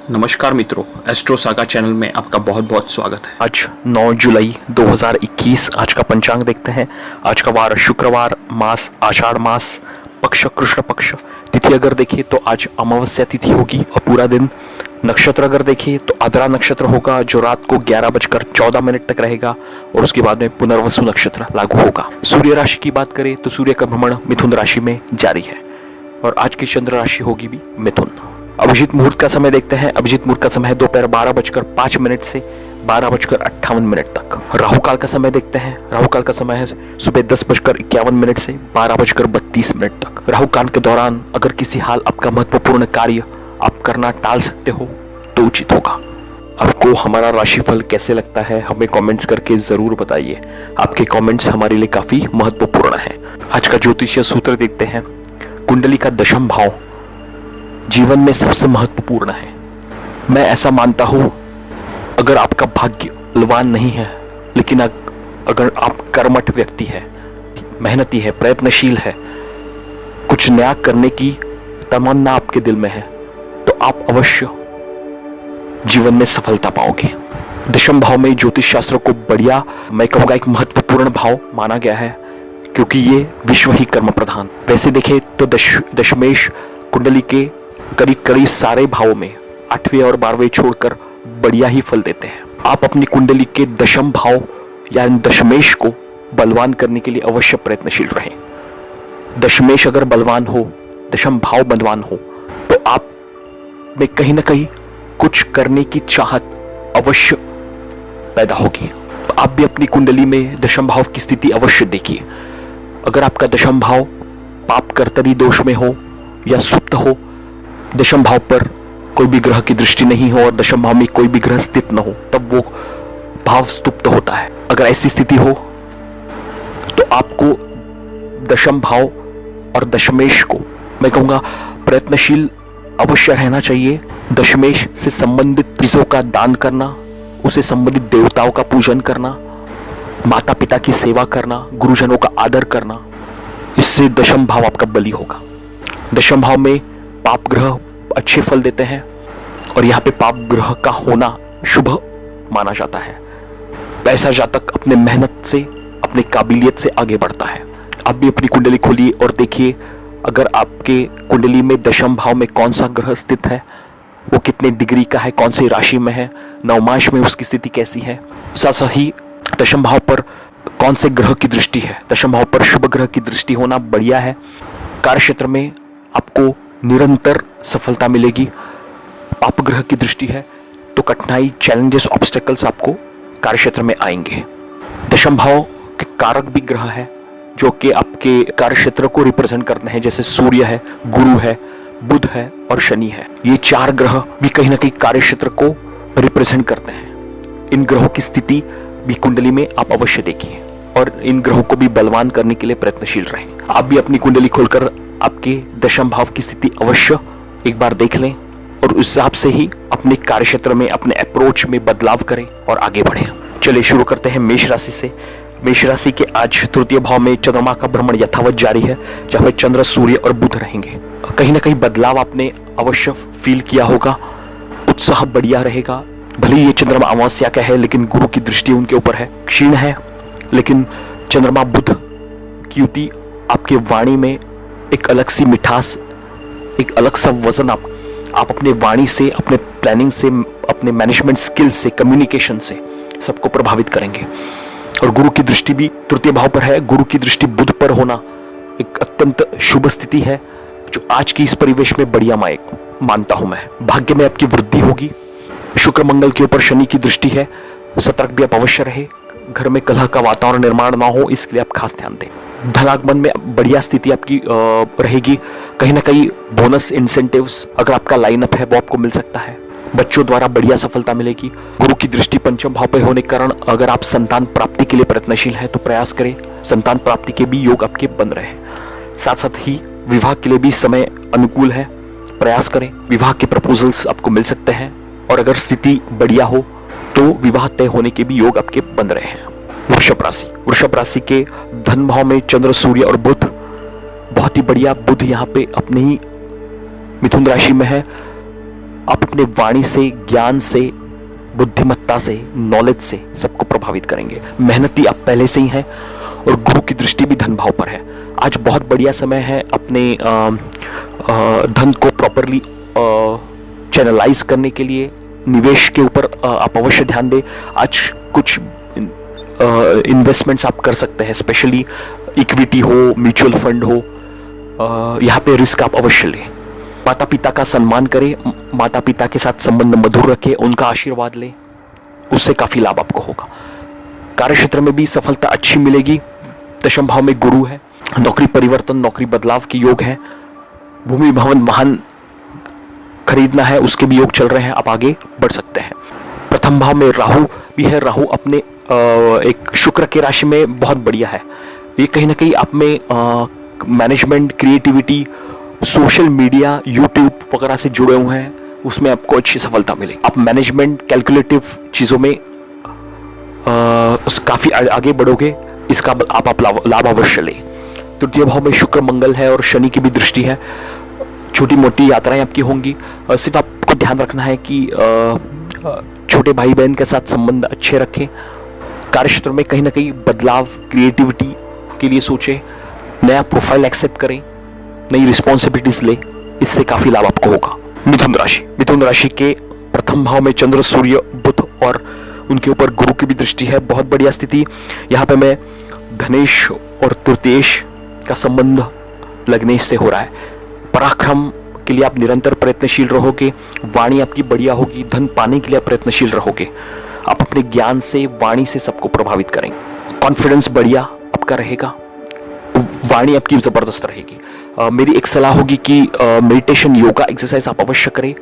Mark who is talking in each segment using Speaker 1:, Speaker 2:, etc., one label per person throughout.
Speaker 1: नमस्कार मित्रों, astro saga channel में आपका बहुत बहुत स्वागत है।
Speaker 2: आज 9 जुलाई 2021 आज का पंचांग देखते हैं। आज का वार शुक्रवार, मास आषाढ़ मास, पक्ष कृष्ण पक्ष। तिथि अगर देखिए तो आज अमावस्या तिथि होगी और पूरा दिन। नक्षत्र अगर देखिए तो आद्रा नक्षत्र होगा जो रात को 11:14 तक रहेगा और उसके बाद में पुनर्वसु नक्षत्र लागू होगा। सूर्य राशि की बात करें तो सूर्य का भ्रमण मिथुन राशि में जारी है और आज की चंद्र राशि होगी भी मिथुन। अभिजीत मुहूर्त का समय देखते हैं। अभिजीत मुहूर्त का समय है दोपहर 12:05 से 12:58 तक। राहु काल का समय देखते हैं। राहु काल का समय है सुबह 10:51 से 12:32 तक। राहु काल के दौरान अगर किसी हाल आपका महत्वपूर्ण कार्य आप करना टाल सकते हो तो उचित होगा। आपको हमारा राशिफल कैसे लगता है हमें कमेंट्स करके जरूर बताइए। आपके कमेंट्स हमारे लिए काफी महत्वपूर्ण है। आज का ज्योतिषीय सूत्र देखते हैं। कुंडली का दशम भाव जीवन में सबसे महत्वपूर्ण है। मैं ऐसा मानता हूं, अगर आपका भाग्य बलवान नहीं है लेकिन अगर आप कर्मठ व्यक्ति है, मेहनती है, प्रयत्नशील है, कुछ नया करने की तमन्ना आपके दिल में है तो आप अवश्य जीवन में सफलता पाओगे। दशम भाव में ज्योतिष शास्त्र को बढ़िया, मैं कहूँगा एक महत्वपूर्ण भाव माना गया है क्योंकि ये विश्व ही कर्म प्रधान। वैसे देखें तो दशमेश कुंडली के करीब सारे भावों में 8वें और 12वें छोड़कर बढ़िया ही फल देते हैं। आप अपनी कुंडली के दशम भाव या दशमेश को बलवान करने के लिए अवश्य प्रयत्नशील रहें। दशमेश अगर बलवान हो, दशम भाव बलवान हो तो आप में कहीं ना कहीं कुछ करने की चाहत अवश्य पैदा होगी। तो आप भी अपनी कुंडली में दशम भाव की स्थिति अवश्य देखिए। अगर आपका दशम भाव पाप कर्तरी दोष में हो या सुप्त हो, दशम भाव पर कोई भी ग्रह की दृष्टि नहीं हो और दशम भाव में कोई भी ग्रह स्थित न हो, तब वो भाव स्तुप्त होता है। अगर ऐसी स्थिति हो तो आपको दशम भाव और दशमेश को, मैं कहूँगा, प्रयत्नशील अवश्य रहना चाहिए। दशमेश से संबंधित चीजों का दान करना, उसे संबंधित देवताओं का पूजन करना, माता पिता की सेवा करना, गुरुजनों का आदर करना, इससे दशम भाव आपका बली होगा। दशम भाव में पाप ग्रह अच्छे फल देते हैं और यहाँ पे पाप ग्रह का होना शुभ माना जाता है। ऐसा जातक अपने मेहनत से, अपनी काबिलियत से आगे बढ़ता है। आप भी अपनी कुंडली खोलिए और देखिए अगर आपके कुंडली में दशम भाव में कौन सा ग्रह स्थित है, वो कितने डिग्री का है, कौन सी राशि में है, नवमाश में उसकी स्थिति कैसी है, साथ ही दशम भाव पर कौन से ग्रह की दृष्टि है। दशम भाव पर शुभ ग्रह की दृष्टि होना बढ़िया है। कार्य क्षेत्र में आपको निरंतर सफलता मिलेगी। पाप ग्रह की दृष्टि है तो कठिनाई, चैलेंजेस, ऑब्स्टेकल्स आपको कार्य क्षेत्र में आएंगे। दशम भाव के कारक भी ग्रह है जो कि आपके कार्य क्षेत्र को रिप्रेजेंट करते हैं, जैसे सूर्य है, गुरु है, बुध है और शनि है। ये 4 ग्रह भी कहीं ना कहीं कार्य क्षेत्र को रिप्रेजेंट करते हैं। इन ग्रहों की स्थिति भी कुंडली में आप अवश्य देखिए और इन ग्रहों को भी बलवान करने के लिए प्रयत्नशील रहें। आप भी अपनी कुंडली खोलकर आपके दशम भाव की स्थिति अवश्य एक बार देख लें और उस हिसाब से ही अपने कार्य क्षेत्र में, अपने अप्रोच में बदलाव करें और आगे बढ़ें। चलिए शुरू करते हैं मेष राशि से। मेष राशि के आज तृतीय भाव में चंद्रमा का भ्रमण यथावत जारी है, जहां पे चंद्र, सूर्य और बुध रहेंगे। कहीं ना कहीं बदलाव आपने अवश्य फील किया होगा। उत्साह बढ़िया रहेगा। भले ही ये चंद्रमा अमावस्या का है लेकिन गुरु की दृष्टि उनके ऊपर है, क्षीण है, लेकिन चंद्रमा बुध की युति आपके वाणी में एक अलग सी मिठास, एक अलग सा वजन आप अपने वाणी से, अपने प्लानिंग से, अपने मैनेजमेंट स्किल्स से, कम्युनिकेशन से सबको प्रभावित करेंगे। और गुरु की दृष्टि भी तृतीय भाव पर है। गुरु की दृष्टि बुध पर होना एक अत्यंत शुभ स्थिति है जो आज की इस परिवेश में बढ़िया मानता हूं मैं। भाग्य में आपकी वृद्धि होगी। शुक्र मंगल के ऊपर शनि की दृष्टि है। सतर्क भी आप अवश्य रहे। घर में कलह का वातावरण निर्माण ना हो, इसके लिए आप खास ध्यान दें। धनागमन में बढ़िया स्थिति आपकी रहेगी। कहीं ना कहीं बोनस, इंसेंटिव्स अगर आपका लाइनअप है वो आपको मिल सकता है। बच्चों द्वारा बढ़िया सफलता मिलेगी। गुरु की दृष्टि पंचम भाव पर होने के कारण अगर आप संतान प्राप्ति के लिए प्रयत्नशील हैं तो प्रयास करें। संतान प्राप्ति के भी योग आपके बन रहे। साथ साथ ही विवाह के लिए भी समय अनुकूल है, प्रयास करें। विवाह के प्रपोजल्स आपको मिल सकते हैं और अगर स्थिति बढ़िया हो तो विवाह तय होने के भी योग आपके बन रहे हैं। वृषभ राशि के धन भाव में चंद्र, सूर्य और बुध बहुत ही बढ़िया। बुध यहाँ पे अपने ही मिथुन राशि में है आप अपने वाणी से, ज्ञान से, बुद्धिमत्ता से, नॉलेज से सबको प्रभावित करेंगे। मेहनती आप पहले से ही हैं और गुरु की दृष्टि भी धन भाव पर है। आज बहुत बढ़िया समय है अपने धन को प्रॉपरली चैनलाइज करने के लिए। निवेश के ऊपर आप अवश्य ध्यान दें। आज कुछ इन्वेस्टमेंट्स आप कर सकते हैं, स्पेशली इक्विटी हो, म्यूचुअल फंड हो, यहाँ पे रिस्क आप अवश्य लें। माता पिता का सम्मान करें, माता पिता के साथ संबंध मधुर रखें, उनका आशीर्वाद लें, उससे काफ़ी लाभ आपको होगा। कार्यक्षेत्र में भी सफलता अच्छी मिलेगी। दशम भाव में गुरु है, नौकरी परिवर्तन, नौकरी बदलाव के योग है। भूमि भवन वाहन खरीदना है, उसके भी योग चल रहे हैं, आप आगे बढ़ सकते हैं। प्रथम भाव में राहु भी है। राहु अपने एक शुक्र के राशि में बहुत बढ़िया है। ये कहीं ना कहीं आप में management, creativity, social media, YouTube वगैरह से जुड़े हुए हैं, उसमें आपको अच्छी सफलता मिलेगी। आप मैनेजमेंट, कैलकुलेटिव चीज़ों में काफ़ी आगे बढ़ोगे, इसका आप लाभ अवश्य लें। तृतीय भाव में शुक्र मंगल है और शनि की भी दृष्टि है। छोटी मोटी यात्राएं आपकी होंगी। सिर्फ आपको ध्यान रखना है कि छोटे भाई बहन के साथ संबंध अच्छे रखें। कार्यक्षेत्र में कहीं ना कहीं बदलाव, क्रिएटिविटी के लिए सोचें, नया प्रोफाइल एक्सेप्ट करें, नई रिस्पॉन्सिबिलिटीज लें, इससे काफ़ी लाभ आपको होगा। मिथुन राशि, मिथुन राशि के प्रथम भाव में चंद्र, सूर्य, बुध और उनके ऊपर गुरु की भी दृष्टि है। बहुत बढ़िया स्थिति। यहाँ पे मैं धनेश और तृतीयेश का संबंध लग्नेश से हो रहा है। पराक्रम के लिए आप निरंतर प्रयत्नशील रहोगे, वाणी आपकी बढ़िया होगी, धन पाने के लिए आप प्रयत्नशील रहोगे। आप अपने ज्ञान से, वाणी से सबको प्रभावित करेंगे। कॉन्फिडेंस बढ़िया आपका रहेगा, वाणी आपकी ज़बरदस्त रहेगी। मेरी एक सलाह होगी कि मेडिटेशन, योगा, एक्सरसाइज आप अवश्य करें।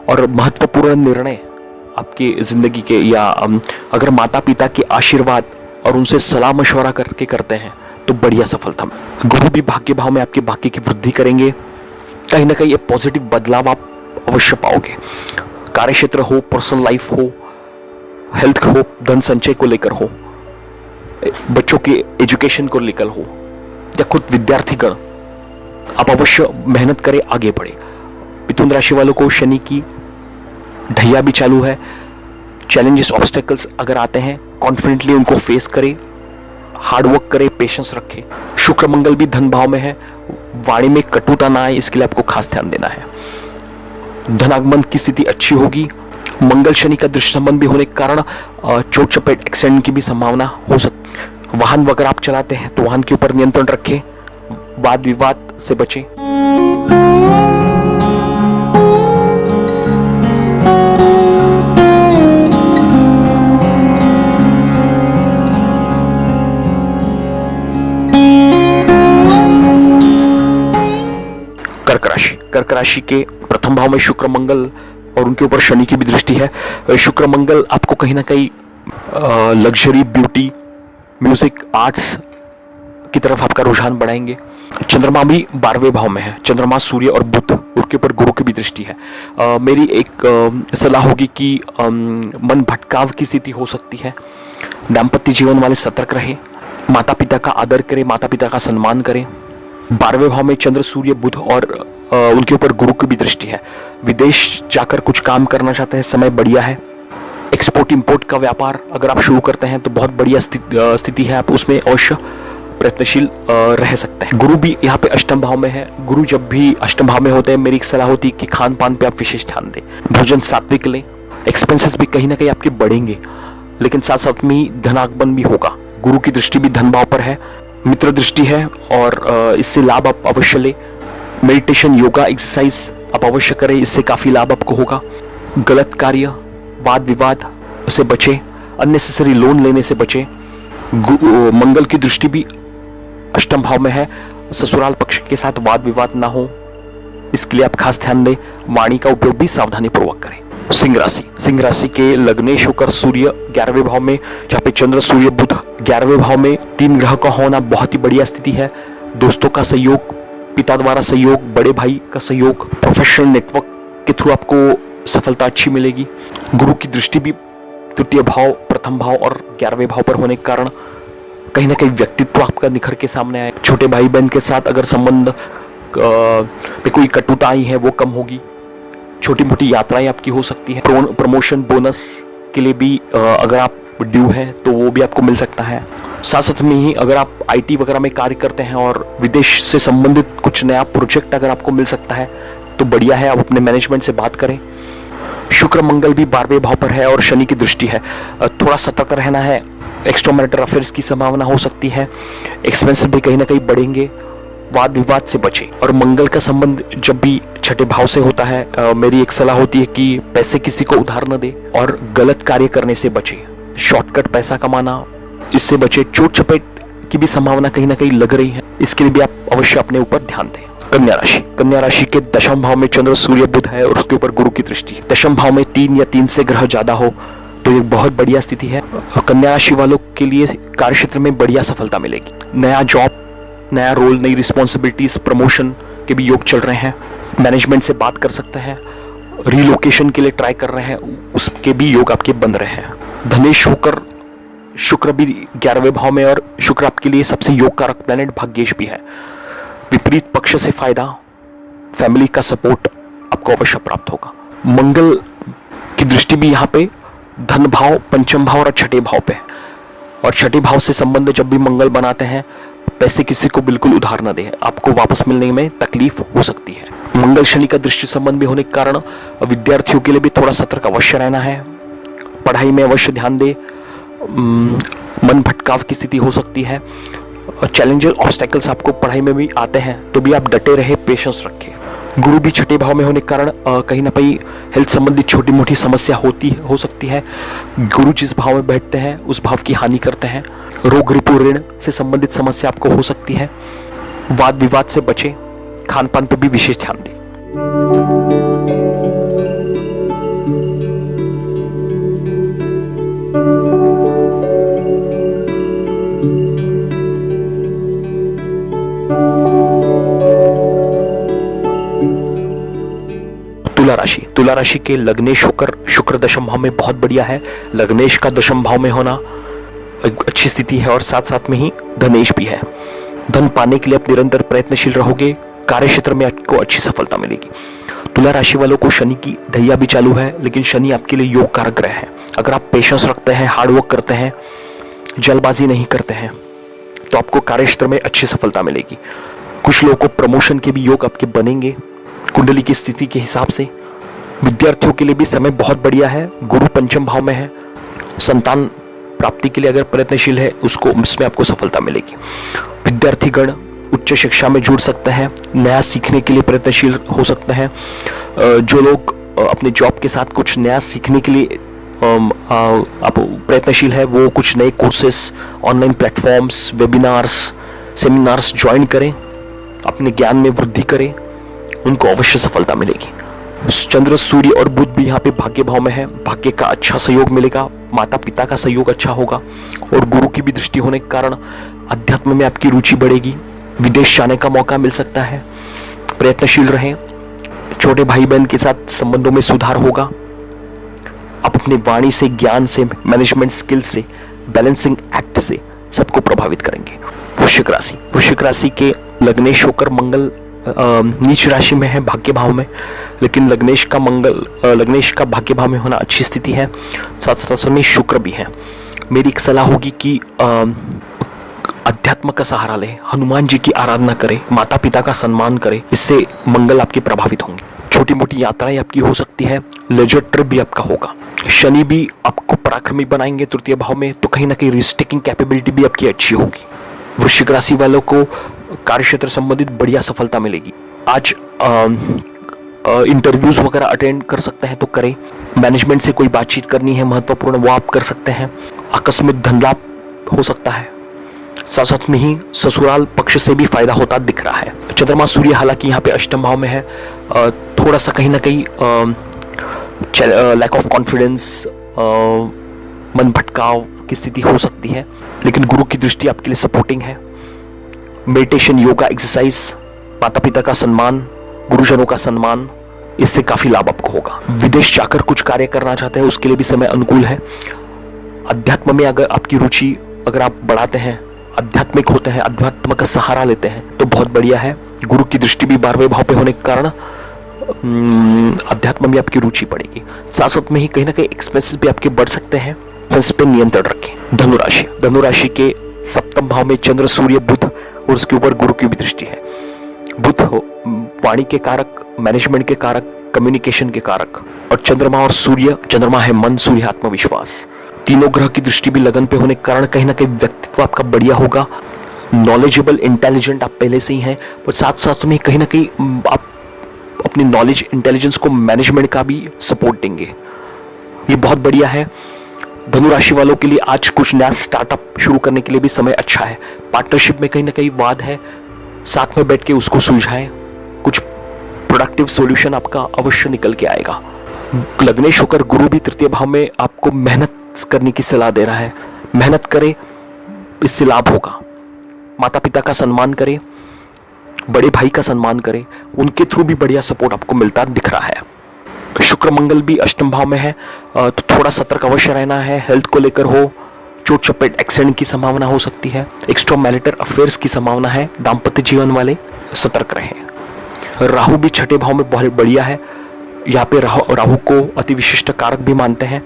Speaker 2: और महत्वपूर्ण निर्णय आपके ज़िंदगी के, या अगर माता पिता के आशीर्वाद और उनसे सलाह मशवरा करके करते हैं तो बढ़िया सफलता। गुरु भी भाग्य भाव में आपके भाग्य की वृद्धि करेंगे। कहीं ना कहीं एक पॉजिटिव बदलाव आप अवश्य पाओगे। कार्यक्षेत्र हो, पर्सनल लाइफ हो, हेल्थ हो, धन संचय को लेकर हो, बच्चों के एजुकेशन को लेकर हो, या खुद विद्यार्थीगण, आप अवश्य मेहनत करें, आगे बढ़े। मिथुन राशि वालों को शनि की ढैया भी चालू है। चैलेंजेस, ऑब्स्टेकल्स अगर आते हैं, कॉन्फिडेंटली उनको फेस करें, हार्डवर्क करें, पेशेंस रखें। शुक्र मंगल भी धन भाव में है। वाणी में कटुता ना आए, इसके लिए आपको खास ध्यान देना है। धनागमन की स्थिति अच्छी होगी। मंगल शनि का दृष्टि संबंध भी होने के कारण चोट चपेट, एक्सीडेंट की भी संभावना हो सकती। वाहन वगैरह आप चलाते हैं तो वाहन के ऊपर नियंत्रण रखें, वाद विवाद से बचें। कर्क राशि के प्रथम भाव में शुक्र मंगल और उनके ऊपर शनि की भी दृष्टि है। शुक्र मंगल आपको कहीं ना कहीं लग्जरी, ब्यूटी, म्यूजिक, आर्ट्स की तरफ आपका रुझान बढ़ाएंगे। चंद्रमा भी 12वें भाव में है। चंद्रमा, सूर्य और बुध, उनके ऊपर गुरु की भी दृष्टि है। मेरी एक सलाह होगी कि मन भटकाव की स्थिति हो सकती है। दाम्पत्य जीवन वाले सतर्क रहें, माता पिता का आदर करें, माता पिता का सम्मान करें। 12वें भाव में चंद्र, सूर्य, बुध और उनके ऊपर गुरु की भी दृष्टि है। विदेश जाकर कुछ काम करना चाहते हैं, समय बढ़िया है। एक्सपोर्ट इंपोर्ट का व्यापार अगर आप शुरू करते हैं तो बहुत बढ़िया स्थिति है, आप उसमें अवश्य प्रयत्नशील रह सकते हैं। गुरु भी यहाँ पे अष्टम भाव में है। गुरु जब भी अष्टम भाव में होते हैं, मेरी एक सलाह होती है कि खान पान पे आप विशेष ध्यान दें, भोजन सात्विक लें। एक्सपेंसेस भी कहीं ना कहीं आपके बढ़ेंगे, लेकिन साथ साथ में धनागमन भी होगा। गुरु की दृष्टि भी धन भाव पर है, मित्र दृष्टि है, और इससे लाभ आप अवश्य लें। मेडिटेशन, योगा, एक्सरसाइज आप अवश्य करें, इससे काफ़ी लाभ आपको होगा। गलत कार्य, वाद विवाद से बचें, अननेसेसरी लोन लेने से बचें। मंगल की दृष्टि भी अष्टम भाव में है। ससुराल पक्ष के साथ वाद विवाद ना हो, इसके लिए आप खास ध्यान दें। वाणी का उपयोग भी सावधानी पूर्वक करें। सिंह राशि, सिंह राशि के लग्नेश होकर सूर्य 11वें भाव में, जहाँ पे चंद्र, सूर्य, बुध 11वें भाव में 3 ग्रह का होना बहुत ही बढ़िया स्थिति है। दोस्तों का सहयोग, पिता द्वारा सहयोग, बड़े भाई का सहयोग, प्रोफेशनल नेटवर्क के थ्रू आपको सफलता अच्छी मिलेगी। गुरु की दृष्टि भी तृतीय भाव, प्रथम भाव और 11वें भाव पर होने के कारण कहीं ना कहीं व्यक्तित्व आपका निखर के सामने आए। छोटे भाई बहन के साथ अगर संबंध में कोई कटुता आई है वो कम होगी। छोटी मोटी यात्राएं आपकी हो सकती है। प्रमोशन बोनस के लिए भी अगर आप ड्यू हैं तो वो भी आपको मिल सकता है। साथ साथ में ही अगर आप आईटी वगैरह में कार्य करते हैं और विदेश से संबंधित कुछ नया प्रोजेक्ट अगर आपको मिल सकता है तो बढ़िया है, आप अपने मैनेजमेंट से बात करें। शुक्र मंगल भी 12वें भाव पर है और शनि की दृष्टि है, थोड़ा सतर्क रहना है। एक्स्ट्रा मैरिटल अफेयर्स की संभावना हो सकती है, एक्सपेंस भी कहीं ना कहीं बढ़ेंगे, वाद विवाद से बचे। और मंगल का संबंध जब भी छठे भाव से होता है, मेरी एक सलाह होती है कि पैसे किसी को उधार न दे और गलत कार्य करने से बचे, शॉर्टकट पैसा कमाना इससे बचे। चोट चपेट की भी संभावना कहीं ना कहीं लग रही है, इसके लिए भी आप अवश्य अपने ऊपर ध्यान दें। कन्या राशि के दशम भाव में चंद्र सूर्य बुध है और उसके ऊपर गुरु की दृष्टि है। दशम भाव में 3 या 3 से ग्रह ज्यादा हो तो एक बहुत बढ़िया स्थिति है। कन्या राशि वालों के लिए कार्य क्षेत्र में बढ़िया सफलता मिलेगी। नया जॉब, नया रोल, नई रिस्पॉन्सिबिलिटीज, प्रमोशन के भी योग चल रहे हैं। मैनेजमेंट से बात कर सकते हैं, रिलोकेशन के लिए ट्राई कर रहे हैं, उसके भी योग आपके बन रहे हैं। धनेश होकर शुक्र भी 11वें भाव में और शुक्र आपके लिए सबसे योग कारक प्लैनेट, भाग्येश भी है। विपरीत पक्ष से फायदा, फैमिली का सपोर्ट आपको अवश्य प्राप्त होगा। मंगल की दृष्टि भी यहाँ पे धन भाव, पंचम भाव और छठे भाव पे है। और छठे भाव से संबंध जब भी मंगल बनाते हैं, पैसे किसी को बिल्कुल उधार न दें, आपको वापस मिलने में तकलीफ हो सकती है। मंगल शनि का दृष्टि संबंध भी होने के कारण विद्यार्थियों के लिए भी थोड़ा सतर्क अवश्य रहना है। पढ़ाई में अवश्य ध्यान दें, मन भटकाव की स्थिति हो सकती है। चैलेंजेस, ऑब्स्टेकल्स आपको पढ़ाई में भी आते हैं तो भी आप डटे रहे, पेशेंस रखें। गुरु भी छठे भाव में होने के कारण कहीं ना कहीं हेल्थ संबंधित छोटी मोटी समस्या हो सकती है। गुरु जिस भाव में बैठते हैं उस भाव की हानि करते हैं। रोग, रिपु, ऋण से संबंधित समस्या आपको हो सकती है। वाद विवाद से बचें, खान पान पर भी विशेष ध्यान दें। तुला राशि के लग्नेश होकर शुक्र दशम भाव में बहुत बढ़िया है। लग्नेश का दशम भाव में होना एक अच्छी स्थिति है और साथ साथ में ही धनेश भी है। धन पाने के लिए आप निरंतर प्रयत्नशील रहोगे, कार्य क्षेत्र में आपको अच्छी सफलता मिलेगी। तुला राशि वालों को शनि की ढैया भी चालू है, लेकिन शनि आपके लिए योग कारक ग्रह है। अगर आप पेशेंस रखते हैं, हार्डवर्क करते हैं, जल्दबाजी नहीं करते हैं तो आपको कार्य क्षेत्र में अच्छी सफलता मिलेगी। कुछ लोगों को प्रमोशन के भी योग आपके बनेंगे कुंडली की स्थिति के हिसाब से। विद्यार्थियों के लिए भी समय बहुत बढ़िया है, गुरु पंचम भाव में है। संतान प्राप्ति के लिए अगर प्रयत्नशील है उसमें आपको सफलता मिलेगी। विद्यार्थीगण उच्च शिक्षा में जुड़ सकते हैं, नया सीखने के लिए प्रयत्नशील हो सकते हैं। जो लोग अपने जॉब के साथ कुछ नया सीखने के लिए आप प्रयत्नशील है, वो कुछ नए courses, online platforms, webinars, seminars join करें, अपने ज्ञान में वृद्धि करें, उनको अवश्य सफलता मिलेगी। चंद्र, सूर्य और बुध भी यहाँ पे भाग्य भाव में है, भाग्य का अच्छा सहयोग मिलेगा, माता पिता का सहयोग अच्छा होगा और गुरु की भी दृष्टि होने के कारण अध्यात्म में आपकी रुचि बढ़ेगी। विदेश जाने का मौका मिल सकता है, प्रयत्नशील रहें। छोटे भाई बहन के साथ संबंधों में सुधार होगा। आप अपनी वाणी से, ज्ञान से, मैनेजमेंट स्किल से, बैलेंसिंग एक्ट से सबको प्रभावित करेंगे। वृश्चिक राशि के लग्नेश होकर मंगल नीच राशि में है, भाग्य भाव में, लेकिन लग्नेश का भाग्य भाव में होना अच्छी स्थिति है। साथ साथ में शुक्र भी है। मेरी एक सलाह होगी कि अध्यात्म का सहारा लें, हनुमान जी की आराधना करें, माता पिता का सम्मान करें, इससे मंगल आपके प्रभावित होंगे। छोटी मोटी यात्राएं आपकी हो सकती है, लेजर ट्रिप भी आपका होगा। शनि भी आपको पराक्रमी बनाएंगे तृतीय भाव में, तो कहीं ना कहीं रिस्क टेकिंग कैपेबिलिटी भी आपकी अच्छी होगी। वृश्चिक राशि वालों को कार्य क्षेत्र संबंधित बढ़िया सफलता मिलेगी। आज इंटरव्यूज वगैरह अटेंड कर सकते हैं तो करें। मैनेजमेंट से कोई बातचीत करनी है महत्वपूर्ण, वो आप कर सकते हैं। आकस्मिक धन लाभ हो सकता है। साथ साथ में ही ससुराल पक्ष से भी फायदा होता दिख रहा है। चंद्रमा सूर्य हालांकि यहाँ पे अष्टम भाव में है, थोड़ा सा कहीं ना कहीं लैक ऑफ कॉन्फिडेंस, मन भटकाव की स्थिति हो सकती है, लेकिन गुरु की दृष्टि आपके लिए सपोर्टिंग है। मेडिटेशन, योगा, एक्सरसाइज, माता पिता का सम्मान, गुरुजनों का सम्मान, इससे काफी लाभ आपको होगा। विदेश जाकर कुछ कार्य करना चाहते हैं उसके लिए भी समय अनुकूल है। अध्यात्म में अगर आपकी रुचि अगर आप बढ़ाते हैं, आध्यात्मिक होते हैं, अध्यात्म का सहारा लेते हैं तो बहुत बढ़िया है। गुरु की दृष्टि भी 12वें भाव पे होने के कारण अध्यात्म में आपकी रुचि बढ़ेगी। साथ साथ में ही कहीं ना कहीं एक्सपेंसेस भी आपके बढ़ सकते हैं, इस पे नियंत्रण रखें। धनुराशि, धनुराशि के सप्तम भाव में चंद्र, सूर्य, बुध और उसके ऊपर गुरु की भी दृष्टि है। बुध वाणी के कारक, मैनेजमेंट के कारक, कम्युनिकेशन के कारक, और चंद्रमा और सूर्य, चंद्रमा है मन, सूर्य आत्मविश्वास। तीनों ग्रह की दृष्टि भी लगन पे होने के कारण कहीं ना कहीं व्यक्तित्व आपका बढ़िया होगा। नॉलेजेबल, इंटेलिजेंट आप पहले से ही हैं, पर साथ साथ में कहीं ना कहीं आप अपनी नॉलेज, इंटेलिजेंस को मैनेजमेंट का भी सपोर्ट देंगे। ये बहुत बढ़िया है। धनुराशि वालों के लिए आज कुछ नया स्टार्टअप शुरू करने के लिए भी समय अच्छा है। पार्टनरशिप में कहीं ना कहीं वाद है, साथ में बैठ के उसको सुलझाएं। कुछ प्रोडक्टिव सॉल्यूशन आपका अवश्य निकल के आएगा। लग्नेश होकर गुरु भी तृतीय भाव में आपको मेहनत करने की सलाह दे रहा है। मेहनत करें, इससे लाभ होगा। माता पिता का सम्मान करें, बड़े भाई का सम्मान करें, उनके थ्रू भी बढ़िया सपोर्ट आपको मिलता दिख रहा है। शुक्र मंगल भी अष्टम भाव में है, तो थोड़ा सतर्क अवश्य रहना है। हेल्थ को लेकर हो, चोट चपेट, एक्सीडेंट की संभावना हो सकती है। एक्स्ट्रा मैरिटल अफेयर्स की संभावना है। दाम्पत्य जीवन वाले सतर्क रहें। राहु भी छठे भाव में बहुत बढ़िया है। यहाँ पे राहु को अति विशिष्ट कारक भी मानते हैं,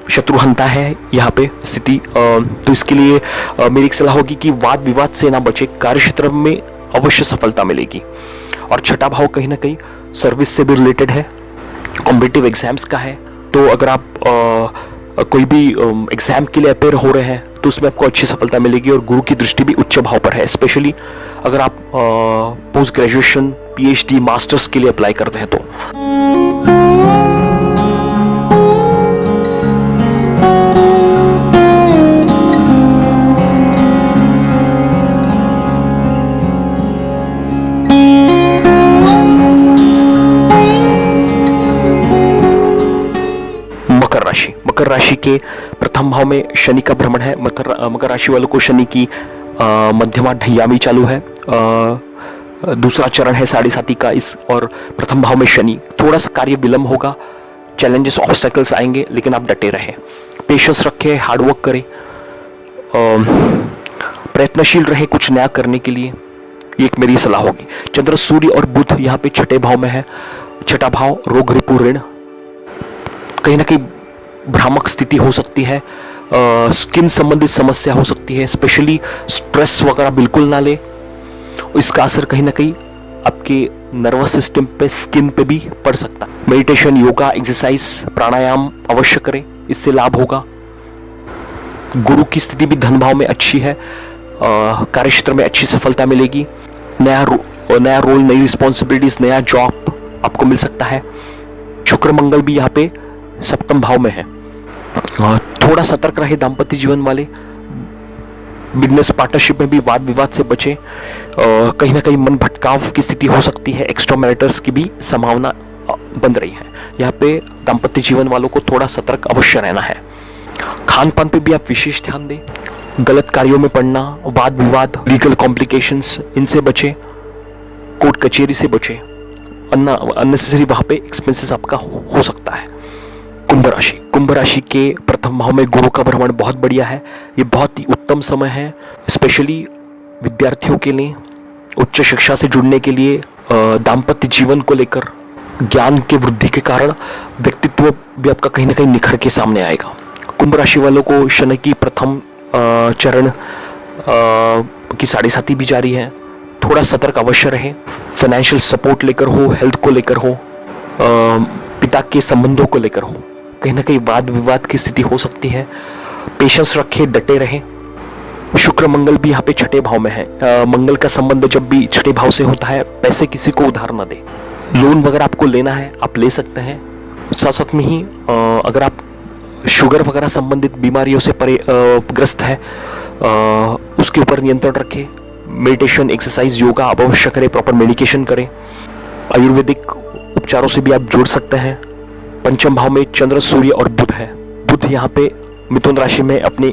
Speaker 2: शत्रुहंता है यहाँ पे स्थिति। तो इसके लिए मेरी एक सलाह होगी कि वाद विवाद से ना बचे, कार्यक्षेत्र में अवश्य सफलता मिलेगी। और छठा भाव कहीं ना कहीं सर्विस से भी रिलेटेड है, कॉम्पिटिटिव एग्जाम्स का है। तो अगर आप कोई भी एग्जाम के लिए अपेयर हो रहे हैं तो उसमें आपको अच्छी सफलता मिलेगी। और गुरु की दृष्टि भी उच्च भाव पर है, स्पेशली अगर आप पोस्ट ग्रेजुएशन, पीएचडी, मास्टर्स के लिए अप्लाई करते हैं तो। मकर राशि के प्रथम भाव में शनि का भ्रमण है। मकर राशि वालों को शनि की मध्यमा ढैयामी चालू है। दूसरा चरण है 7.5 का इस, और प्रथम भाव में शनि। थोड़ा सा कार्य विलंब होगा, चैलेंजेस, ऑब्स्टेकल्स आएंगे, लेकिन आप डटे रहें, पेशेंस रखें, हार्डवर्क करें, प्रयत्नशील रहे कुछ नया करने के लिए। ये एक मेरी सलाह होगी। चंद्र, सूर्य और बुध यहाँ पे छठे भाव में है। छठा भाव रोग, रिपु, ऋण, कहीं ना कहीं भ्रामक स्थिति हो सकती है। स्किन संबंधित समस्या हो सकती है, स्पेशली स्ट्रेस वगैरह बिल्कुल ना ले। इसका असर कहीं ना कहीं आपके नर्वस सिस्टम पे, स्किन पे भी पड़ सकता है। मेडिटेशन, योगा, एक्सरसाइज, प्राणायाम अवश्य करें, इससे लाभ होगा। गुरु की स्थिति भी धन भाव में अच्छी है। कार्यक्षेत्र में अच्छी सफलता मिलेगी। नया रोल, नई रिस्पॉन्सिबिलिटीज, नया जॉब आपको मिल सकता है। शुक्र मंगल भी यहाँ पे सप्तम भाव में है। थोड़ा सतर्क रहे दाम्पत्य जीवन वाले। बिजनेस पार्टनरशिप में भी वाद विवाद से बचे। कहीं ना कहीं मन भटकाव की स्थिति हो सकती है। एक्स्ट्रा मैरिटर्स की भी संभावना बन रही है। यहाँ पे दाम्पत्य जीवन वालों को थोड़ा सतर्क अवश्य रहना है। खान पान पे भी आप विशेष ध्यान दें। गलत कार्यों में पड़ना, वाद विवाद, लीगल कॉम्प्लिकेशंस, इनसे बचे। कोर्ट कचहरी से बचे। अननेसेसरी वहां पे एक्सपेंसेस आपका हो सकता है। कुंभ राशि के प्रथम भाव में गुरु का भ्रमण बहुत बढ़िया है। ये बहुत ही उत्तम समय है, स्पेशली विद्यार्थियों के लिए, उच्च शिक्षा से जुड़ने के लिए, दाम्पत्य जीवन को लेकर, ज्ञान के वृद्धि के कारण व्यक्तित्व भी आपका कहीं ना कहीं निखर के सामने आएगा। कुंभ राशि वालों को शनि की प्रथम चरण की 7.5 भी जारी है। थोड़ा सतर्क अवश्य रहें। फाइनेंशियल सपोर्ट लेकर हो, हेल्थ को लेकर हो, पिता के संबंधों को लेकर हो, कहीं ना कहीं वाद विवाद की स्थिति हो सकती है। पेशेंस रखें, डटे रहें। शुक्र मंगल भी यहाँ पे छठे भाव में है। मंगल का संबंध जब भी छठे भाव से होता है, पैसे किसी को उधार ना दे। लोन वगैरह आपको लेना है, आप ले सकते हैं। साथ साथ में ही अगर आप शुगर वगैरह संबंधित बीमारियों से ग्रस्त है, उसके ऊपर नियंत्रण रखें। मेडिटेशन, एक्सरसाइज, योगा आप अवश्य करें, प्रॉपर मेडिकेशन करें। आयुर्वेदिक उपचारों से भी आप जुड़ सकते हैं। पंचम भाव में चंद्र, सूर्य और बुध है। बुध यहाँ पे मिथुन राशि में, अपनी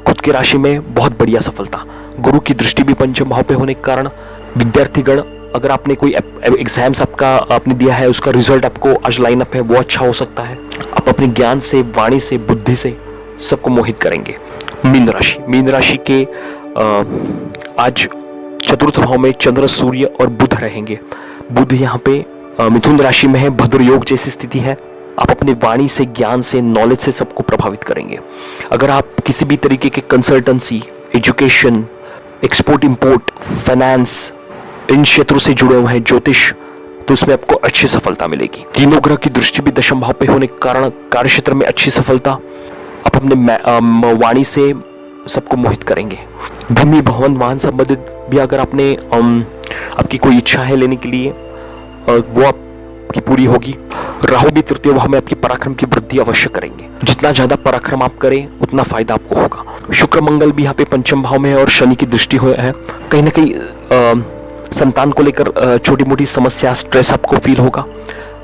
Speaker 2: खुद की राशि में बहुत बढ़िया सफलता। गुरु की दृष्टि भी पंचम भाव पे होने के कारण विद्यार्थीगण, अगर आपने कोई एग्जाम्स आपने दिया है, उसका रिजल्ट आपको आज लाइन अप है, वो अच्छा हो सकता है। आप अपने ज्ञान से, वाणी से, बुद्धि से सबको मोहित करेंगे। मीन राशि के आज चतुर्थ भाव में चंद्र, सूर्य और बुध रहेंगे। बुध यहाँ पे मिथुन राशि में है, भद्र योग जैसी स्थिति है। आप अपनी वाणी से, ज्ञान से, नॉलेज से सबको प्रभावित करेंगे। अगर आप किसी भी तरीके के consultancy, education, export import, finance, इन क्षेत्रों से जुड़े हुए हैं, ज्योतिष, तो उसमें आपको अच्छी सफलता मिलेगी। तीनों ग्रह की दृष्टि भी दशम भाव पे होने के कारण कार्य क्षेत्र में अच्छी सफलता। आप अपने वाणी से सबको मोहित करेंगे। भूमि, भवन, वाहन संबंधित भी अगर आपने आपकी कोई इच्छा है लेने के लिए, वो आपकी पूरी होगी। राहु भी तृतीय भाव में आपकी पराक्रम की वृद्धि अवश्य करेंगे। जितना ज्यादा पराक्रम आप करें उतना फायदा आपको होगा। शुक्र मंगल भी यहाँ पे पंचम भाव में है और शनि की दृष्टि है। कहीं ना कहीं संतान को लेकर छोटी मोटी समस्या, स्ट्रेस आपको फील होगा।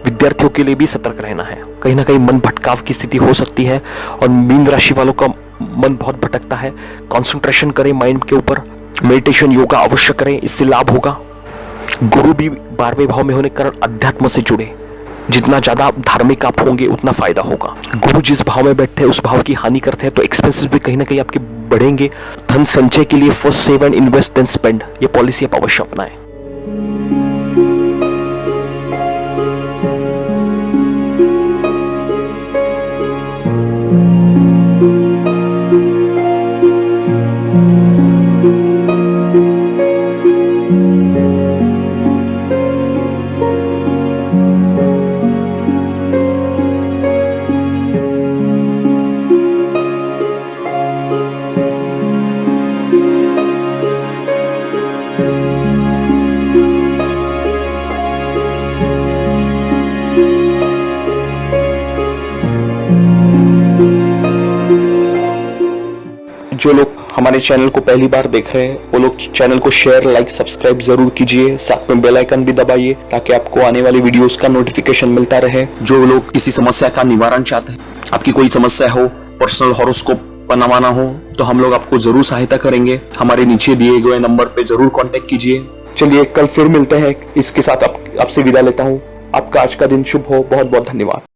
Speaker 2: विद्यार्थियों के लिए भी सतर्क रहना है। कहीं ना कहीं मन भटकाव की स्थिति हो सकती है और मीन राशि वालों का मन बहुत भटकता है। कंसंट्रेशन करें माइंड के ऊपर, मेडिटेशन, योगा अवश्य करें, इससे लाभ होगा। गुरु भी 12वें भाव में होने के कारण अध्यात्म से जुड़े। जितना ज्यादा धार्मिक आप होंगे उतना फायदा होगा। गुरु जिस भाव में बैठे हैं उस भाव की हानि करते हैं, तो एक्सपेंसेस भी कहीं ना कहीं आपके बढ़ेंगे। धन संचय के लिए first save and invest then spend, ये पॉलिसी आप अवश्य अपनाएं।
Speaker 1: जो लोग हमारे चैनल को पहली बार देख रहे हैं वो लोग चैनल को शेयर, लाइक, सब्सक्राइब जरूर कीजिए। साथ में बेल आइकन भी दबाइए ताकि आपको आने वाली वीडियोस का नोटिफिकेशन मिलता रहे। जो लोग किसी समस्या का निवारण चाहते हैं, आपकी कोई समस्या हो, पर्सनल हॉरोस्कोप बनवाना हो, तो हम लोग आपको जरूर सहायता करेंगे। हमारे नीचे दिए गए नंबर पे जरूर कांटेक्ट कीजिए। चलिए कल फिर मिलते हैं। इसके साथ आपसे विदा लेता हूँ। आपका आज का दिन शुभ हो। बहुत बहुत धन्यवाद।